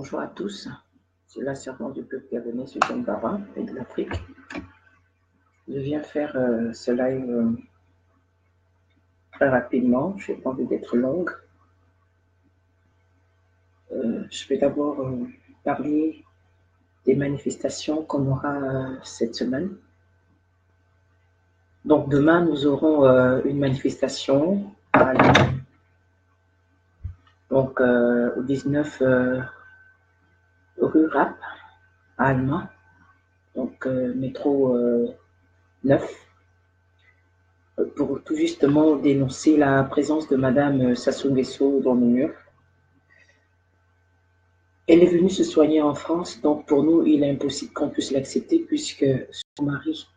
Bonjour à tous, c'est la servante du peuple gabonais, Suzanne Bara, et de l'Afrique. Je viens faire ce live très rapidement, je n'ai pas envie d'être longue. Je vais d'abord parler des manifestations qu'on aura cette semaine. Donc demain, nous aurons une manifestation à Lyon. Donc au 19 rue Rap à Alma, donc métro 9, pour tout justement dénoncer la présence de Madame Sassou Nguesso dans nos murs. Elle est venue se soigner en France, donc pour nous, il est impossible qu'on puisse l'accepter puisque son mari,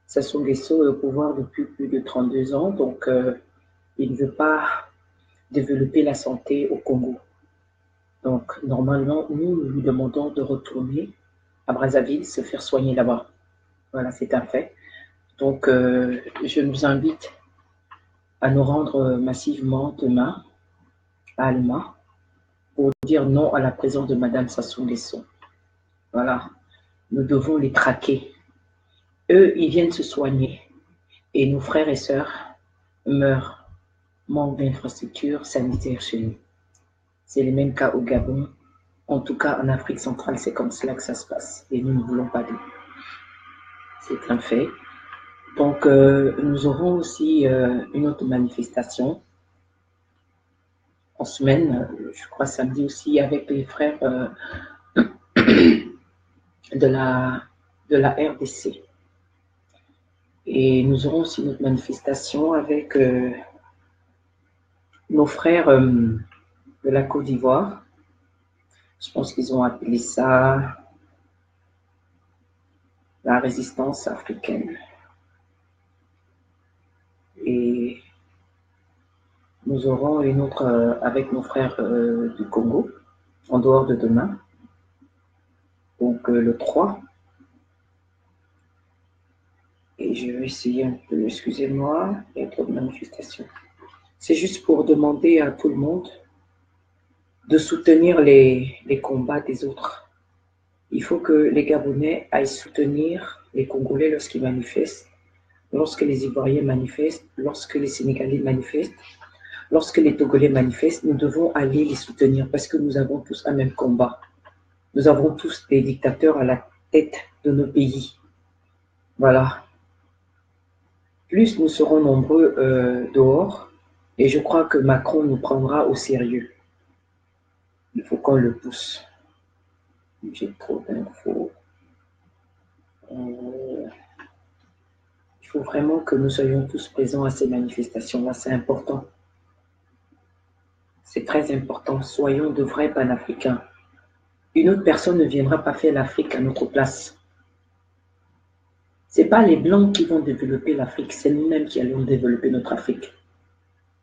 Sassou Nguesso, est au pouvoir depuis plus de 32 ans, donc il ne veut pas développer la santé au Congo. Donc normalement, nous lui demandons de retourner à Brazzaville, se faire soigner là-bas. Voilà, c'est un fait. Donc je nous invite à nous rendre massivement demain à Alma pour dire non à la présence de Madame Sassou Nguesso. Voilà, nous devons les traquer. Eux, ils viennent se soigner et nos frères et sœurs meurent, manque d'infrastructures sanitaires chez nous. C'est le même cas au Gabon. En tout cas, en Afrique centrale, c'est comme cela que ça se passe et nous ne voulons pas d'eux. C'est un fait. Donc, nous aurons aussi une autre manifestation en semaine, je crois samedi aussi, avec les frères de la RDC. Et nous aurons aussi notre manifestation avec nos frères de la Côte d'Ivoire. Je pense qu'ils ont appelé ça la résistance africaine. Et nous aurons une autre avec nos frères du Congo, en dehors de demain. Donc le 3. Et je vais essayer un peu, excusez-moi, il y a trop de manifestations. C'est juste pour demander à tout le monde de soutenir les combats des autres. Il faut que les Gabonais aillent soutenir les Congolais lorsqu'ils manifestent, lorsque les Ivoiriens manifestent, lorsque les Sénégalais manifestent, lorsque les Togolais manifestent. Nous devons aller les soutenir parce que nous avons tous un même combat. Nous avons tous des dictateurs à la tête de nos pays. Voilà. Plus nous serons nombreux dehors, et je crois que Macron nous prendra au sérieux. Il faut qu'on le pousse. J'ai trop d'infos. Il faut vraiment que nous soyons tous présents à ces manifestations-là, c'est important. C'est très important. Soyons de vrais panafricains. Une autre personne ne viendra pas faire l'Afrique à notre place. Ce n'est pas les Blancs qui vont développer l'Afrique, c'est nous-mêmes qui allons développer notre Afrique.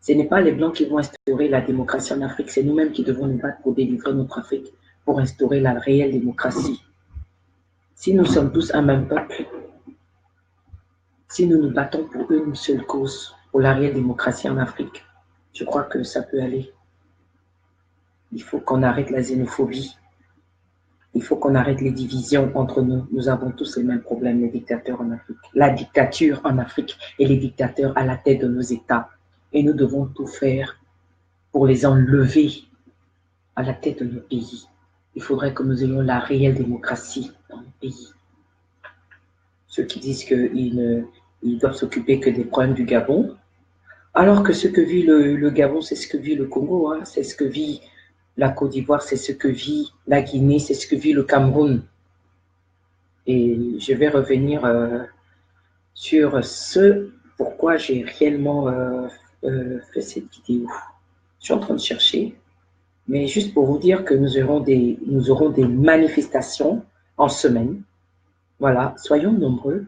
Ce n'est pas les Blancs qui vont instaurer la démocratie en Afrique, c'est nous-mêmes qui devons nous battre pour délivrer notre Afrique, pour instaurer la réelle démocratie. Si nous sommes tous un même peuple, si nous nous battons pour une seule cause, pour la réelle démocratie en Afrique, je crois que ça peut aller. Il faut qu'on arrête la xénophobie. Il faut qu'on arrête les divisions entre nous. Nous avons tous les mêmes problèmes, les dictateurs en Afrique. La dictature en Afrique et les dictateurs à la tête de nos États. Et nous devons tout faire pour les enlever à la tête de nos pays. Il faudrait que nous ayons la réelle démocratie dans nos pays. Ceux qui disent qu'ils doivent s'occuper que des problèmes du Gabon, alors que ce que vit le Gabon, c'est ce que vit le Congo, hein, c'est ce que vit la Côte d'Ivoire, c'est ce que vit la Guinée, c'est ce que vit le Cameroun. Et je vais revenir sur ce pourquoi j'ai réellement fait cette vidéo. Je suis en train de chercher, mais juste pour vous dire que nous aurons des manifestations en semaine. Voilà, soyons nombreux.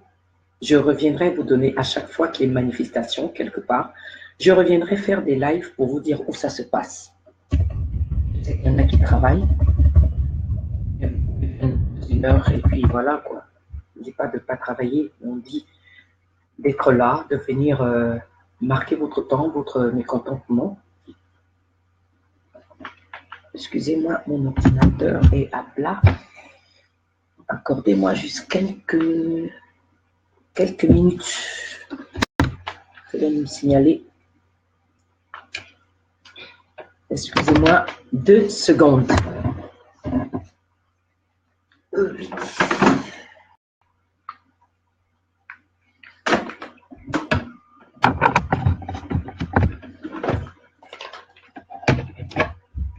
Je reviendrai vous donner à chaque fois qu'il y a une manifestation quelque part. Je reviendrai faire des lives pour vous dire où ça se passe. Je sais qu'il y en a qui travaillent. Une heure et puis voilà quoi. On ne dit pas de ne pas travailler, on dit d'être là, de venir marquer votre temps, votre mécontentement. Excusez-moi, mon ordinateur est à plat. Accordez-moi juste quelques minutes. Je vais me signaler. Excusez-moi, 2 secondes.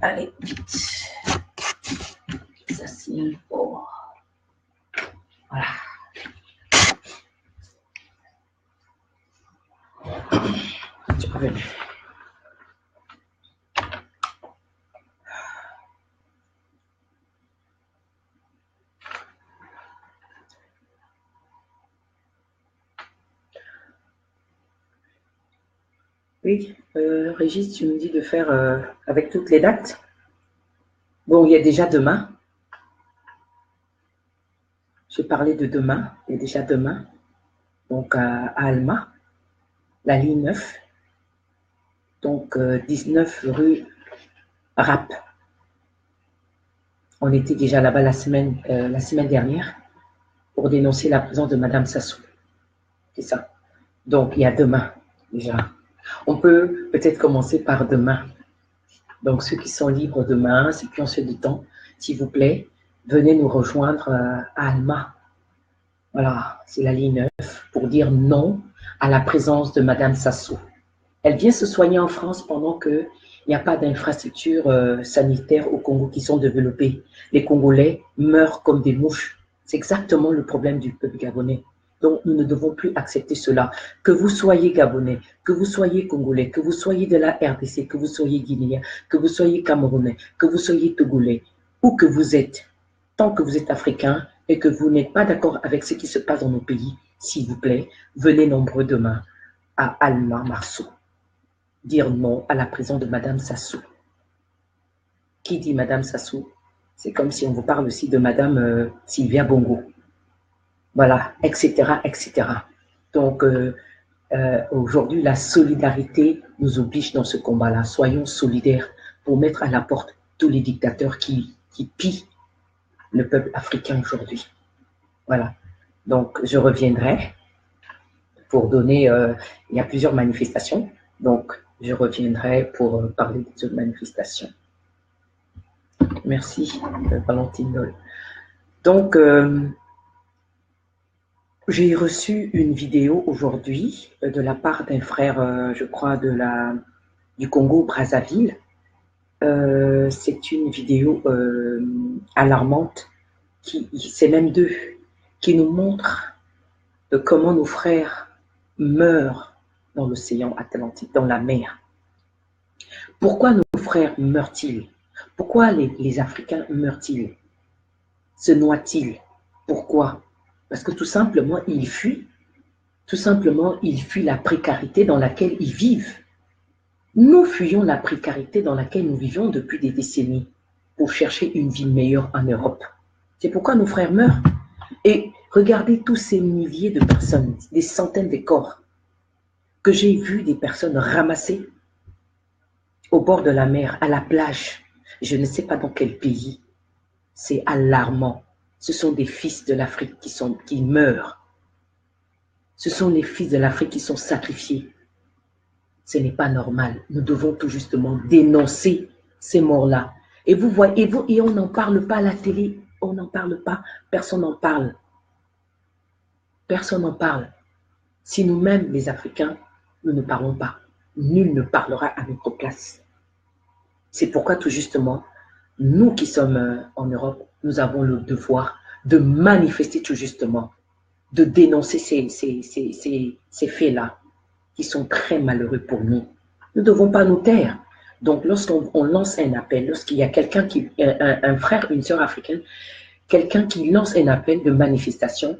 Allez, vite. Ça signe. Oh. Voilà. Tu peux venir. Oui, Régis, tu me dis de faire avec toutes les dates. Bon, il y a déjà demain. Je parlais de demain. Il y a déjà demain. Donc, à Alma, la ligne 9. Donc, 19 rue Rapp. On était déjà là-bas la semaine dernière pour dénoncer la présence de Madame Sassou. C'est ça. Donc, il y a demain déjà. On peut peut-être commencer par demain. Donc, ceux qui sont libres demain, ceux qui ont ce du temps, s'il vous plaît, venez nous rejoindre à Alma. Voilà, c'est la ligne 9 pour dire non à la présence de Madame Sassou. Elle vient se soigner en France pendant qu'il n'y a pas d'infrastructures sanitaires au Congo qui sont développées. Les Congolais meurent comme des mouches. C'est exactement le problème du peuple gabonais. Donc, nous ne devons plus accepter cela. Que vous soyez Gabonais, que vous soyez Congolais, que vous soyez de la RDC, que vous soyez Guinéen, que vous soyez Camerounais, que vous soyez Togolais, où que vous êtes, tant que vous êtes Africain et que vous n'êtes pas d'accord avec ce qui se passe dans nos pays, s'il vous plaît, venez nombreux demain à Alma Marceau. Dire non à la présence de Madame Sassou. Qui dit Madame Sassou? C'est comme si on vous parle aussi de Madame Sylvia Bongo. Voilà, etc., etc. Donc, aujourd'hui, la solidarité nous oblige dans ce combat-là. Soyons solidaires pour mettre à la porte tous les dictateurs qui pillent le peuple africain aujourd'hui. Voilà. Donc, je reviendrai pour donner... il y a plusieurs manifestations. Donc, je reviendrai pour parler des autres manifestations. Merci, Valentine Dole. Donc, j'ai reçu une vidéo aujourd'hui de la part d'un frère, je crois, du Congo, Brazzaville. C'est une vidéo alarmante, c'est même deux, qui nous montre comment nos frères meurent dans l'océan Atlantique, dans la mer. Pourquoi nos frères meurent-ils? Pourquoi les Africains meurent-ils? Se noient-ils? Pourquoi? Parce que tout simplement, ils fuient. Tout simplement, ils fuient la précarité dans laquelle ils vivent. Nous fuyons la précarité dans laquelle nous vivons depuis des décennies pour chercher une vie meilleure en Europe. C'est pourquoi nos frères meurent. Et regardez tous ces milliers de personnes, des centaines de corps que j'ai vus, des personnes ramassées au bord de la mer, à la plage. Je ne sais pas dans quel pays. C'est alarmant. Ce sont des fils de l'Afrique qui meurent. Ce sont les fils de l'Afrique qui sont sacrifiés. Ce n'est pas normal. Nous devons tout justement dénoncer ces morts-là. Et vous voyez, et on n'en parle pas à la télé. On n'en parle pas. Personne n'en parle. Personne n'en parle. Si nous-mêmes, les Africains, nous ne parlons pas, nul ne parlera à notre place. C'est pourquoi tout justement, nous qui sommes en Europe, nous avons le devoir de manifester tout justement, de dénoncer ces faits-là qui sont très malheureux pour nous. Nous ne devons pas nous taire. Donc, lorsqu'on lance un appel, lorsqu'il y a quelqu'un un frère, une sœur africaine, quelqu'un qui lance un appel de manifestation,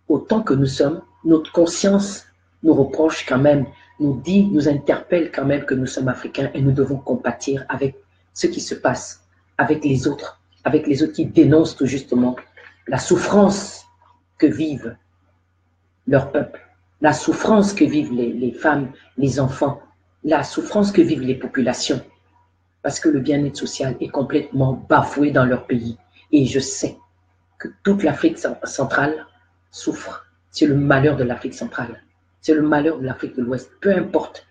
autant que nous sommes, notre conscience nous reproche quand même, nous interpelle quand même que nous sommes africains et nous devons compatir avec ce qui se passe, avec les autres qui dénoncent tout justement la souffrance que vivent leur peuple, la souffrance que vivent les femmes, les enfants, la souffrance que vivent les populations. parce que le bien-être social est complètement bafoué dans leur pays. Et je sais que toute l'Afrique centrale souffre. C'est le malheur de l'Afrique centrale. C'est le malheur de l'Afrique de l'Ouest. Peu importe.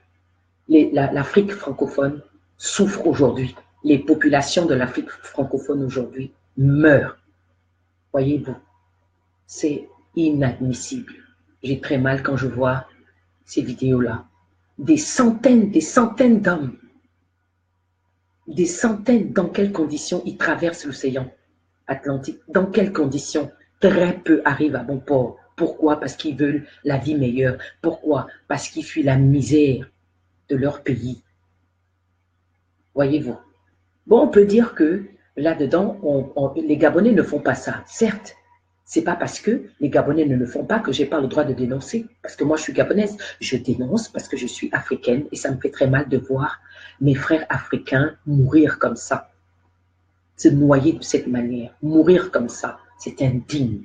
L'Afrique francophone souffre aujourd'hui. Les populations de l'Afrique francophone aujourd'hui meurent. Voyez-vous, c'est inadmissible. J'ai très mal quand je vois ces vidéos-là. Des centaines d'hommes, des centaines, dans quelles conditions ils traversent l'océan Atlantique, dans quelles conditions? Très peu arrivent à bon port. Pourquoi? Parce qu'ils veulent la vie meilleure. Pourquoi? Parce qu'ils fuient la misère de leur pays. Voyez-vous. Bon, on peut dire que là-dedans, les Gabonais ne font pas ça. Certes, c'est pas parce que les Gabonais ne le font pas que j'ai pas le droit de dénoncer. Parce que moi, je suis gabonaise. Je dénonce parce que je suis africaine et ça me fait très mal de voir mes frères africains mourir comme ça. Se noyer de cette manière, mourir comme ça, c'est indigne.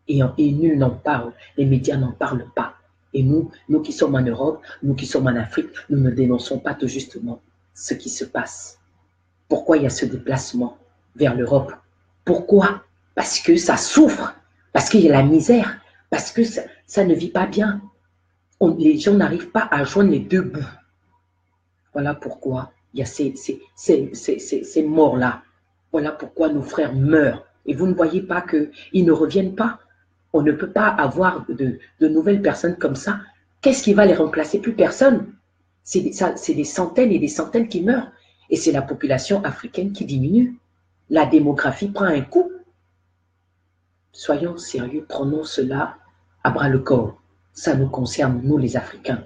Et nul n'en parle. Les médias n'en parlent pas. Et nous qui sommes en Europe, nous qui sommes en Afrique, nous ne dénonçons pas tout justement ce qui se passe. Pourquoi il y a ce déplacement vers l'Europe? Pourquoi? Parce que ça souffre, parce qu'il y a la misère, parce que ça ne vit pas bien. Les gens n'arrivent pas à joindre les deux bouts. Voilà pourquoi il y a ces morts-là. Voilà pourquoi nos frères meurent. Et vous ne voyez pas qu'ils ne reviennent pas. On ne peut pas avoir de nouvelles personnes comme ça. Qu'est-ce qui va les remplacer? Plus personne. C'est des centaines et des centaines qui meurent. Et c'est la population africaine qui diminue. La démographie prend un coup. Soyons sérieux, prenons cela à bras le corps. Ça nous concerne, nous les Africains.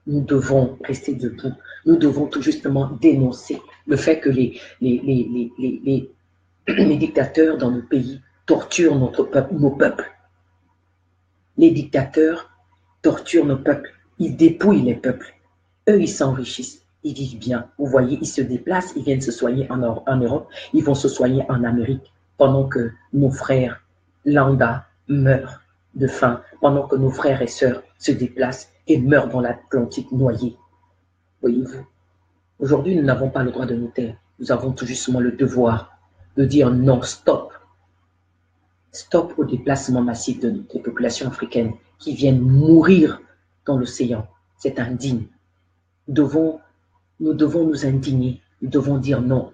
Nous devons rester debout. Nous devons tout justement dénoncer le fait que les dictateurs dans nos pays torturent nos peuples. Les dictateurs torturent nos peuples. Ils dépouillent les peuples. Eux, ils s'enrichissent. Ils vivent bien. Vous voyez, ils se déplacent, ils viennent se soigner en Europe, ils vont se soigner en Amérique, pendant que nos frères lambda meurent de faim, pendant que nos frères et sœurs se déplacent et meurent dans l'Atlantique noyé. Voyez-vous, aujourd'hui, nous n'avons pas le droit de nous taire. Nous avons tout justement le devoir de dire non, stop. Stop au déplacement massif des populations africaines qui viennent mourir dans l'océan. C'est indigne. Nous devons nous indigner. Nous devons dire non.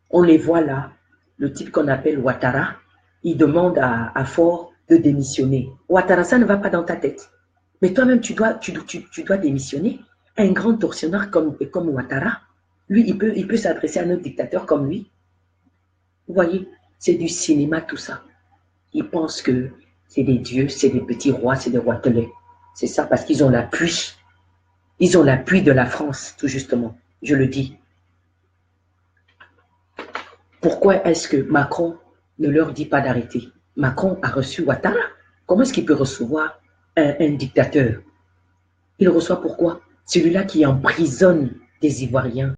On les voit là, le type qu'on appelle Ouattara, il demande à Faure de démissionner. Ouattara, ça ne va pas dans ta tête. Mais toi-même, tu dois démissionner. Un grand tortionnaire comme Ouattara, lui, il peut s'adresser à un autre dictateur comme lui. Vous voyez, c'est du cinéma tout ça. Ils pensent que c'est des dieux, c'est des petits rois, c'est des roitelets. C'est ça parce qu'ils ont l'appui. Ils ont l'appui de la France, tout justement. Je le dis. Pourquoi est-ce que Macron ne leur dit pas d'arrêter? Macron a reçu Ouattara. Comment est-ce qu'il peut recevoir un dictateur? Il reçoit pourquoi? Celui-là qui emprisonne des Ivoiriens.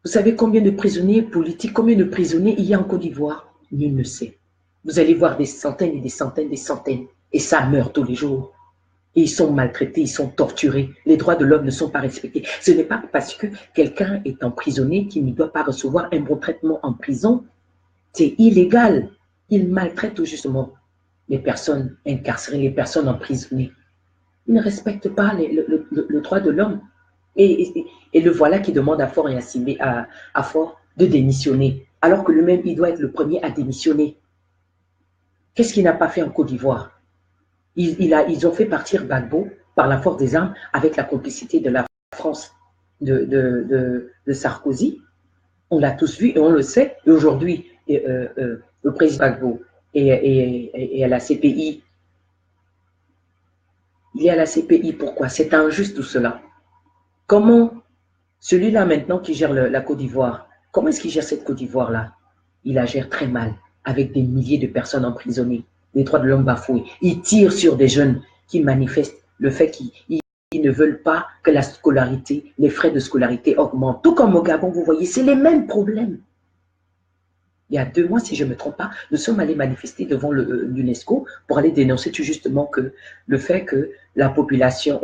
Vous savez combien de prisonniers politiques, combien de prisonniers il y a en Côte d'Ivoire? Nul ne sait. Vous allez voir des centaines et des centaines, des centaines. Et ça meurt tous les jours. Et ils sont maltraités, ils sont torturés. Les droits de l'homme ne sont pas respectés. Ce n'est pas parce que quelqu'un est emprisonné qu'il ne doit pas recevoir un bon traitement en prison. C'est illégal. Ils maltraitent tout justement les personnes incarcérées, les personnes emprisonnées. Ils ne respectent pas le droit de l'homme. Et le voilà qui demande à Faure et à Faure de démissionner. Alors que lui-même, il doit être le premier à démissionner. Qu'est-ce qu'il n'a pas fait en Côte d'Ivoire? Ils ont fait partir Gbagbo par la force des armes avec la complicité de la France de Sarkozy. On l'a tous vu et on le sait. Et aujourd'hui, le président Gbagbo est à la CPI. Il est à la CPI. Pourquoi? C'est injuste tout cela. Comment celui-là maintenant qui gère la Côte d'Ivoire, comment est-ce qu'il gère cette Côte d'Ivoire-là? Il la gère très mal, avec des milliers de personnes emprisonnées, les droits de l'homme bafoués. Il tire sur des jeunes qui manifestent le fait qu'ils ne veulent pas que la scolarité, les frais de scolarité augmentent. Tout comme au Gabon, vous voyez, c'est les mêmes problèmes. Il y a 2 mois, si je ne me trompe pas, nous sommes allés manifester devant l'UNESCO pour aller dénoncer tout justement que le fait que la population,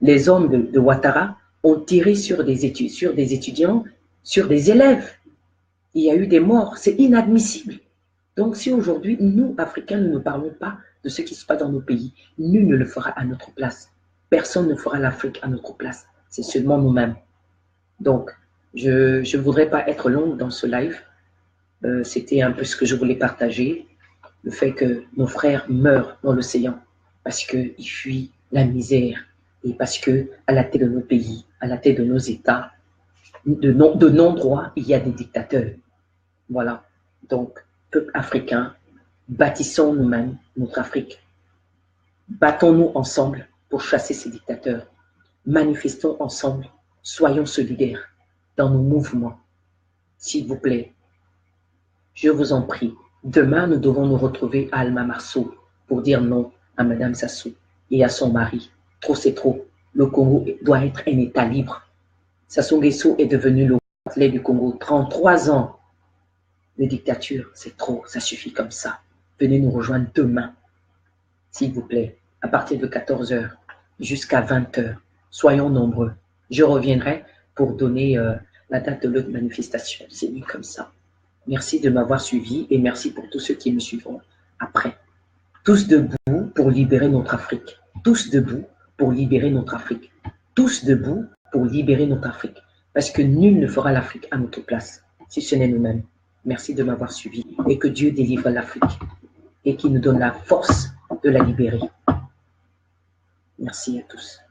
les hommes de Ouattara ont tiré sur des étudiants, sur des élèves. Il y a eu des morts. C'est inadmissible. Donc, si aujourd'hui, nous, Africains, nous ne parlons pas de ce qui se passe dans nos pays, nul ne le fera à notre place. Personne ne fera l'Afrique à notre place. C'est seulement nous-mêmes. Donc, je ne voudrais pas être longue dans ce live. C'était un peu ce que je voulais partager. Le fait que nos frères meurent dans l'océan parce qu'ils fuient la misère et parce que à la tête de nos pays, à la tête de nos États, de non-droit, il y a des dictateurs. Voilà. Donc, peuple africain, bâtissons nous-mêmes notre Afrique. Battons-nous ensemble pour chasser ces dictateurs. Manifestons ensemble. Soyons solidaires dans nos mouvements. S'il vous plaît, je vous en prie. Demain, nous devons nous retrouver à Alma Marceau pour dire non à Madame Sassou et à son mari. Trop, c'est trop. Le Congo doit être un État libre. Sassou Nguesso est devenu le roi du Congo. 33 ans de dictature, c'est trop. Ça suffit comme ça. Venez nous rejoindre demain, s'il vous plaît, à partir de 14 h jusqu'à 20 h. Soyons nombreux. Je reviendrai pour donner la date de l'autre manifestation. C'est mis comme ça. Merci de m'avoir suivi et merci pour tous ceux qui me suivront après. Tous debout pour libérer notre Afrique. Tous debout pour libérer notre Afrique. Tous debout pour libérer notre Afrique. Parce que nul ne fera l'Afrique à notre place, si ce n'est nous-mêmes. Merci de m'avoir suivi et que Dieu délivre l'Afrique et qu'il nous donne la force de la libérer. Merci à tous.